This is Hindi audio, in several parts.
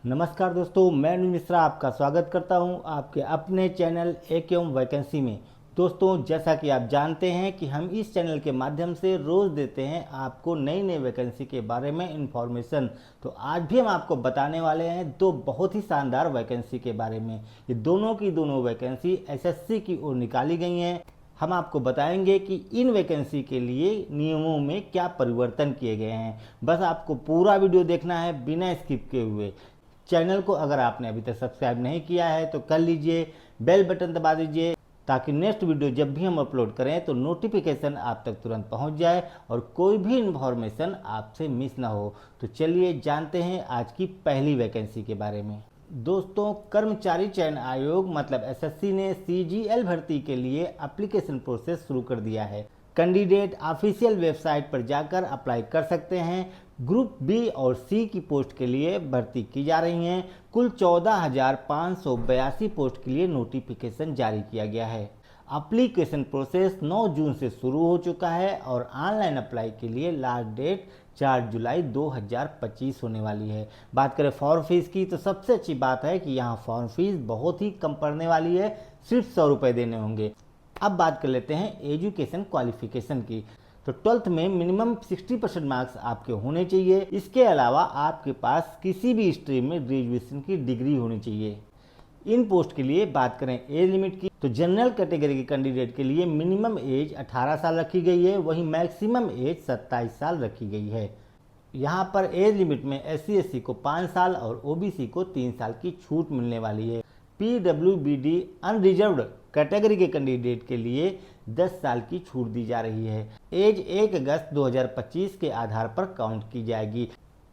नमस्कार दोस्तों, मैं अनुज मिश्रा आपका स्वागत करता हूं आपके अपने चैनल एक एवं वैकेंसी में। दोस्तों, जैसा कि आप जानते हैं कि हम इस चैनल के माध्यम से रोज़ देते हैं आपको नई नई वैकेंसी के बारे में इन्फॉर्मेशन। तो आज भी हम आपको बताने वाले हैं दो बहुत ही शानदार वैकेंसी के बारे में। ये दोनों की दोनों वैकेंसी एसएससी की ओर निकाली गई हैं। हम आपको बताएंगे कि इन वैकेंसी के लिए नियमों में क्या परिवर्तन किए गए हैं। बस आपको पूरा वीडियो देखना है बिना स्किप किए हुए। चैनल को अगर आपने अभी तक सब्सक्राइब नहीं किया है तो कर लीजिए, बेल बटन दबा दीजिए ताकि नेक्स्ट वीडियो जब भी हम अपलोड करें तो नोटिफिकेशन आप तक तुरंत पहुंच जाए और कोई भी इन्फॉर्मेशन आपसे मिस ना हो। तो चलिए जानते हैं आज की पहली वैकेंसी के बारे में। दोस्तों, कर्मचारी चयन आयोग मतलब एसएससी ने सीजीएल भर्ती के लिए एप्लीकेशन प्रोसेस शुरू कर दिया है। कैंडिडेट ऑफिशियल वेबसाइट पर जाकर अप्लाई कर सकते हैं। ग्रुप बी और सी की पोस्ट के लिए भर्ती की जा रही हैं। कुल 14,582 पोस्ट के लिए नोटिफिकेशन जारी किया गया है। एप्लीकेशन प्रोसेस 9 जून से शुरू हो चुका है और ऑनलाइन अप्लाई के लिए लास्ट डेट 4 जुलाई 2025 होने वाली है। बात करें फॉर्म फीस की तो सबसे अच्छी बात है कि यहाँ फॉर्म फीस बहुत ही कम पड़ने वाली है, सिर्फ 100 रुपये देने होंगे। अब बात कर लेते हैं एजुकेशन क्वालिफिकेशन की। तो 12th में मिनिमम 60% मार्क्स आपके होने चाहिए। इसके अलावा आपके पास किसी भी स्ट्रीम में ग्रेजुएशन की डिग्री होनी चाहिए। इन पोस्ट के लिए बात करें एज लिमिट की तो जनरल कैटेगरी के कैंडिडेट के लिए मिनिमम एज 18 साल रखी गई है, वहीं मैक्सिमम एज 27 साल रखी गई है। यहाँ पर एज लिमिट में SC/SC को 5 साल और OBC को 3 साल की छूट मिलने वाली है। PWBD अनरिजर्व्ड कैटेगरी के कैंडिडेट के लिए 10 साल की छूट दी जा रही है। एज 1 अगस्त 2025 के आधार पर काउंट की जाएगी।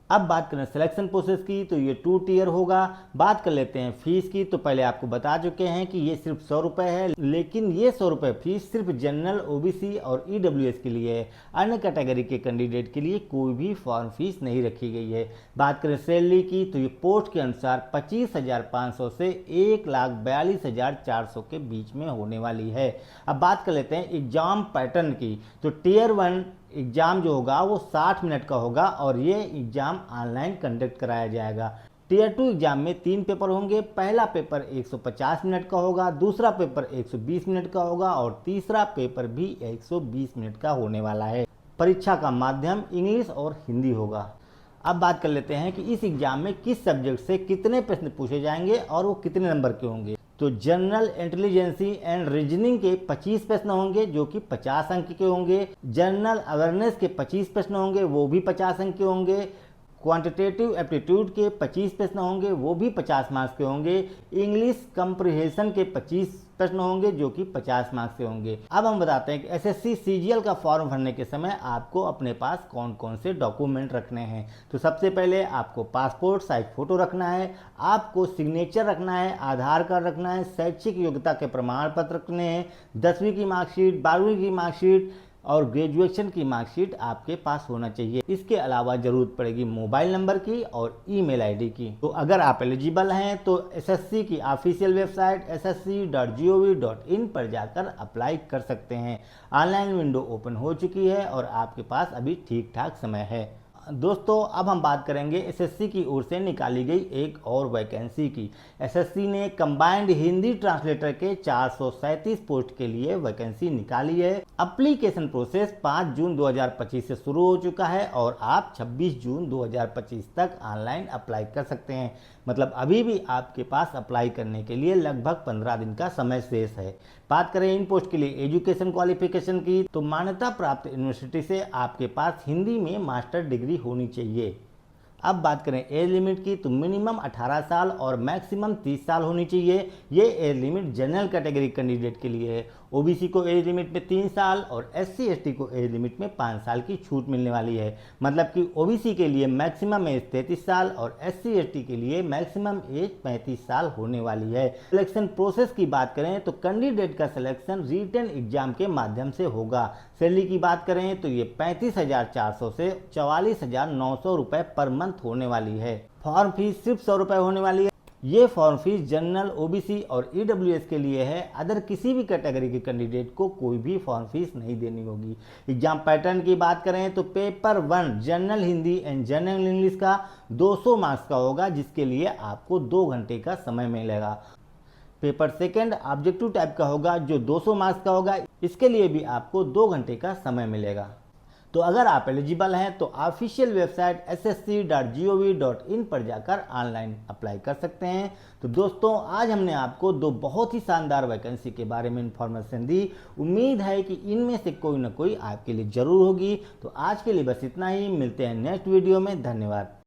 अब बात करें सिलेक्शन प्रोसेस की तो ये 2 टियर होगा। बात कर लेते हैं फीस की तो पहले आपको बता चुके हैं कि ये सिर्फ 100 रुपये है, लेकिन ये 100 रुपये फीस सिर्फ जनरल, OBC और EWS के लिए है। अन्य कैटेगरी के कैंडिडेट के लिए कोई भी फॉर्म फीस नहीं रखी गई है। बात करें सैलरी की तो ये पोस्ट के अनुसार 25,500 से 1,42,400 के बीच में होने वाली है। अब बात कर लेते हैं एग्जाम पैटर्न की तो टियर 1 एग्ज़ाम जो होगा वो 60 मिनट का होगा और ये एग्ज़ाम ऑनलाइन कंडक्ट कराया जाएगा। टियर 2 एग्ज़ाम में 3 पेपर होंगे। पहला पेपर 150 मिनट का होगा, दूसरा पेपर 120 मिनट का होगा और तीसरा पेपर भी 120 मिनट का होने वाला है। परीक्षा का माध्यम इंग्लिश और हिंदी होगा। अब बात कर लेते हैं कि इस एग्ज़ाम में किस सब्जेक्ट से कितने प्रश्न पूछे जाएंगे और वो कितने नंबर के होंगे। तो जनरल इंटेलिजेंसी एंड रीजनिंग के 25 प्रश्न होंगे जो कि 50 अंक के होंगे। जनरल अवेयरनेस के 25 प्रश्न होंगे, वो भी 50 अंक के होंगे। क्वांटिटेटिव एप्टीट्यूड के 25 प्रश्न होंगे, वो भी 50 मार्क्स के होंगे। इंग्लिश कंप्रिहेंशन के 25 प्रश्न होंगे जो कि 50 मार्क्स के होंगे। अब हम बताते हैं कि SSC CGL का फॉर्म भरने के समय आपको अपने पास कौन कौन से डॉक्यूमेंट रखने हैं। तो सबसे पहले आपको पासपोर्ट साइज फोटो रखना है, आपको सिग्नेचर रखना है, आधार कार्ड रखना है, शैक्षिक योग्यता के प्रमाण पत्र रखने हैं, 10वीं की मार्कशीट, 12वीं की मार्कशीट और ग्रेजुएशन की मार्कशीट आपके पास होना चाहिए। इसके अलावा जरूरत पड़ेगी मोबाइल नंबर की और ईमेल आईडी की। तो अगर आप एलिजिबल हैं तो SSC की ऑफिशियल वेबसाइट ssc.gov.in पर जाकर अप्लाई कर सकते हैं। ऑनलाइन विंडो ओपन हो चुकी है और आपके पास अभी ठीक ठाक समय है। दोस्तों, अब हम बात करेंगे SSC की ओर से निकाली गई एक और वैकेंसी की। SSC ने कंबाइंड हिंदी ट्रांसलेटर के 437 पोस्ट के लिए वैकेंसी निकाली है। एप्लीकेशन प्रोसेस 5 जून 2025 से शुरू हो चुका है और आप 26 जून 2025 तक ऑनलाइन अप्लाई कर सकते हैं। मतलब अभी भी आपके पास अप्लाई करने के लिए लगभग 15 दिन का समय शेष है। बात करें इन पोस्ट के लिए एजुकेशन क्वालिफिकेशन की तो मान्यता प्राप्त यूनिवर्सिटी से आपके पास हिंदी में मास्टर डिग्री होनी चाहिए। अब बात करें एज लिमिट की तो मिनिमम 18 साल और मैक्सिमम 30 साल होनी चाहिए। ये age limit general category candidate के लिए है। OBC को एज लिमिट में 3 साल और SC/ST को एज लिमिट में 5 साल की छूट मिलने वाली है। मतलब कि OBC के लिए मैक्सिमम एज 33 साल और SC/ST के लिए मैक्सिमम एज 35 साल होने वाली है। सिलेक्शन प्रोसेस की बात करें तो कैंडिडेट का सिलेक्शन रिटन एग्जाम के माध्यम से होगा। सैलरी की बात करें तो ये 35,400 से 44,900 रुपये पर मंथ होने वाली है। फॉर्म फीस सिर्फ 100 रुपये होने वाली है। ये फॉर्म फीस जनरल, ओबीसी और ईडब्ल्यूएस के लिए है। अदर किसी भी कैटेगरी के कैंडिडेट को कोई भी फॉर्म फीस नहीं देनी होगी। एग्जाम पैटर्न की बात करें तो paper 1 general Hindi and general English का 200 मार्क्स का होगा, जिसके लिए आपको 2 घंटे का समय मिलेगा। पेपर सेकंड ऑब्जेक्टिव टाइप का होगा जो 200 मार्क्स का होगा, इसके लिए भी आपको 2 घंटे का समय मिलेगा। तो अगर आप एलिजिबल हैं तो ऑफिशियल वेबसाइट ssc.gov.in पर जाकर ऑनलाइन अप्लाई कर सकते हैं। तो दोस्तों, आज हमने आपको 2 बहुत ही शानदार वैकेंसी के बारे में इंफॉर्मेशन दी। उम्मीद है कि इनमें से कोई ना कोई आपके लिए जरूर होगी। तो आज के लिए बस इतना ही, मिलते हैं नेक्स्ट वीडियो में। धन्यवाद।